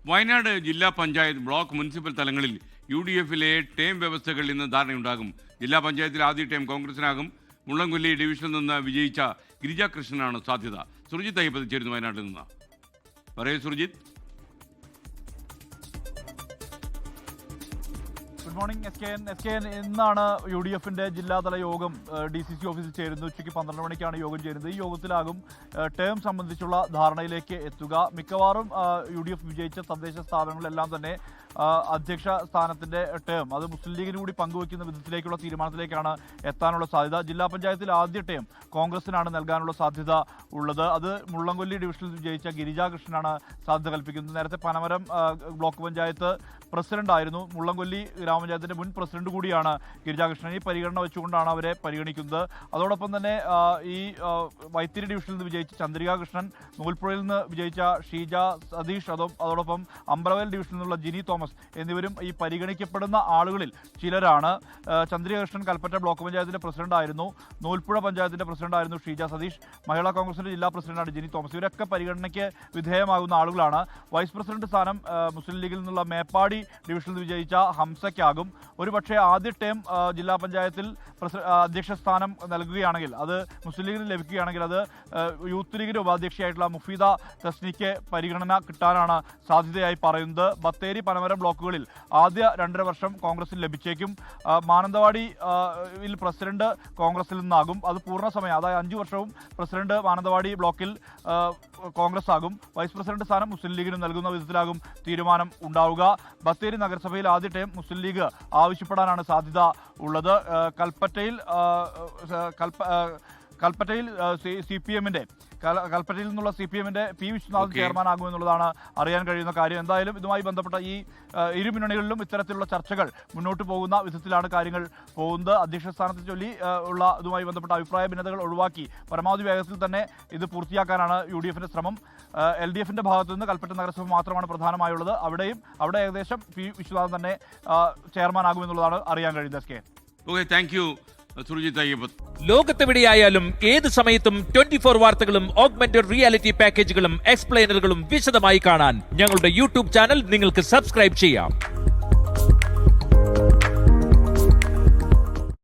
വയനാട് ജില്ലാ panchayat block municipal തലങ്ങളിൽ UDF-ലെ term വ്യവസ്ഥകളിൽ ഇന്ന് ധാരണയുണ്ടാകും. ജില്ലാ പഞ്ചായത്തിൽ ആദ്യ ടേം കോൺഗ്രസിനാകും. മുള്ളംകൊല്ലി ഡിവിഷനിൽ നിന്ന് വിജയിച്ച ഗിരിജാകൃഷ്ണനാണ് സാധ്യത. സുർജിത്ത് അയ്യപ്പത് ചേരുന്നു വയനാട്ടിൽ നിന്ന്. പറയൂ സുർജിത്ത്. Good morning SKN. ഇന്നാണ് UDF-ന്റെ ജില്ലാതല യോഗം DCC ഓഫീസിൽ ചേരുന്നത്. ഉച്ചയ്ക്ക് 12 മണിക്കാണ് യോഗം ചേരുന്നത്. ഈ യോഗത്തിലാകും ടേം സംബന്ധിച്ചുള്ള ധാരണയിലേക്ക് എത്തുക. മിക്കവാറും UDF വിജയിച്ച തദ്ദേശ സ്ഥാപനങ്ങളിലെല്ലാം തന്നെ അധ്യക്ഷ സ്ഥാനത്തിന്റെ ടേം അത് മുസ്ലിം ലീഗിന് കൂടി പങ്കുവയ്ക്കുന്ന വിധത്തിലേക്കുള്ള തീരുമാനത്തിലേക്കാണ് എത്താനുള്ള സാധ്യത. ജില്ലാ പഞ്ചായത്തിൽ ആദ്യ ടേം കോൺഗ്രസിനാണ് നൽകാനുള്ള സാധ്യത ഉള്ളത്. അത് മുള്ളംകൊല്ലി ഡിവിഷനിൽ വിജയിച്ച ഗിരിജാകൃഷ്ണനാണ് സാധ്യത കൽപ്പിക്കുന്നത്. നേരത്തെ പനമരം ബ്ലോക്ക് പഞ്ചായത്ത് പ്രസിഡന്റായിരുന്നു. മുള്ളംകൊല്ലി ഗ്രാമപഞ്ചായത്തിന്റെ മുൻ പ്രസിഡന്റ് കൂടിയാണ് ഗിരിജാകൃഷ്ണൻ. ഈ പരിഗണന വെച്ചുകൊണ്ടാണ് അവരെ പരിഗണിക്കുന്നത്. അതോടൊപ്പം തന്നെ ഈ വൈത്തിരി ഡിവിഷനിൽ നിന്ന് വിജയിച്ച ചന്ദ്രികാകൃഷ്ണൻ, നൂൽപ്പുഴയിൽ നിന്ന് വിജയിച്ച ഷീജ സതീഷ്, അതോടൊപ്പം അമ്പലവയൽ ഡിവിഷനിൽ നിന്നുള്ള ജിനി തോമസ് എന്നിവരും ഈ പരിഗണിക്കപ്പെടുന്ന ആളുകളിൽ ചിലരാണ്. ചന്ദ്രികാകൃഷ്ണൻ കൽപ്പറ്റ ബ്ലോക്ക് പഞ്ചായത്തിന്റെ പ്രസിഡന്റായിരുന്നു. നൂൽപ്പുഴ പഞ്ചായത്തിന്റെ പ്രസിഡന്റായിരുന്നു ഷീജ സതീഷ്. മഹിളാ കോൺഗ്രസിന്റെ ജില്ലാ പ്രസിഡന്റാണ് ജിനി തോമസ്. ഇവരൊക്കെ പരിഗണനയ്ക്ക് വിധേയമാകുന്ന ആളുകളാണ്. വൈസ് പ്രസിഡന്റ് സ്ഥാനം മുസ്ലിം ലീഗിൽ നിന്നുള്ള മേപ്പാടി ഡിവിഷനിൽ വിജയിച്ച ഹംസയ്ക്കാകും. ഒരുപക്ഷെ ആദ്യ ടേം ജില്ലാ പഞ്ചായത്തിൽ അധ്യക്ഷ സ്ഥാനം നൽകുകയാണെങ്കിൽ, അത് മുസ്ലിം ലീഗിന് ലഭിക്കുകയാണെങ്കിൽ, അത് യൂത്ത് ലീഗിന്റെ ഉപാധ്യക്ഷയായിട്ടുള്ള മുഫീദ തസ്നിക്ക് പരിഗണന കിട്ടാനാണ് സാധ്യതയായി പറയുന്നത്. ബത്തേരി പനമരം ബ്ലോക്കുകളിൽ ആദ്യ 2.5 വർഷം കോൺഗ്രസിൽ ലഭിച്ചേക്കും. മാനന്തവാടിയിൽ പ്രസിഡന്റ് കോൺഗ്രസിൽ നിന്നാകും. അത് പൂർണ്ണസമയം, അതായത് 5 വർഷവും പ്രസിഡന്റ് മാനന്തവാടി ബ്ലോക്കിൽ കോൺഗ്രസ് ആകും. വൈസ് പ്രസിഡന്റ് സ്ഥാനം മുസ്ലിം ലീഗിന് നൽകുന്ന വിധത്തിലാകും തീരുമാനം ഉണ്ടാവുക. ബത്തേരി നഗരസഭയിൽ ആദ്യ ടൈം മുസ്ലിം ലീഗ് ആവശ്യപ്പെടാനാണ് സാധ്യത ഉള്ളത്. കൽപ്പറ്റയിൽ കൽപ്പറ്റയിൽ നിന്നുള്ള CPM-ന്റെ P. വിശ്വനാഥൻ ചെയർമാനാകുമെന്നുള്ളതാണ് അറിയാൻ കഴിയുന്ന കാര്യം. എന്തായാലും ഇതുമായി ബന്ധപ്പെട്ട ഈ ഇരു മുന്നണികളിലും ഇത്തരത്തിലുള്ള ചർച്ചകൾ മുന്നോട്ട് പോകുന്ന വിധത്തിലാണ് കാര്യങ്ങൾ പോകുന്നത്. അധ്യക്ഷ സ്ഥാനത്തെ ചൊല്ലി ഉള്ള ഇതുമായി ബന്ധപ്പെട്ട അഭിപ്രായ ഭിന്നതകൾ ഒഴിവാക്കി പരമാവധി വേഗത്തിൽ തന്നെ ഇത് പൂർത്തിയാക്കാനാണ് UDF-ന്റെ ശ്രമം. LDF-ന്റെ ഭാഗത്തു നിന്ന് കൽപ്പറ്റ നഗരസഭ മാത്രമാണ് പ്രധാനമായുള്ളത്. അവിടെ ഏകദേശം P. വിശ്വനാഥൻ തന്നെ ചെയർമാനാകുമെന്നുള്ളതാണ് അറിയാൻ കഴിയുന്നത്. Thank you Surjith Ayyappath. ലോകത്തെവിടെയായാലും ഏത് സമയത്തും 24 വാർത്തകളും ഓഗ്മെന്റഡ് റിയാലിറ്റി പാക്കേജുകളും എക്സ്പ്ലെയിനറുകളും വിശദമായി കാണാൻ ഞങ്ങളുടെ YouTube ചാനൽ നിങ്ങൾക്ക് സബ്സ്ക്രൈബ് ചെയ്യാം.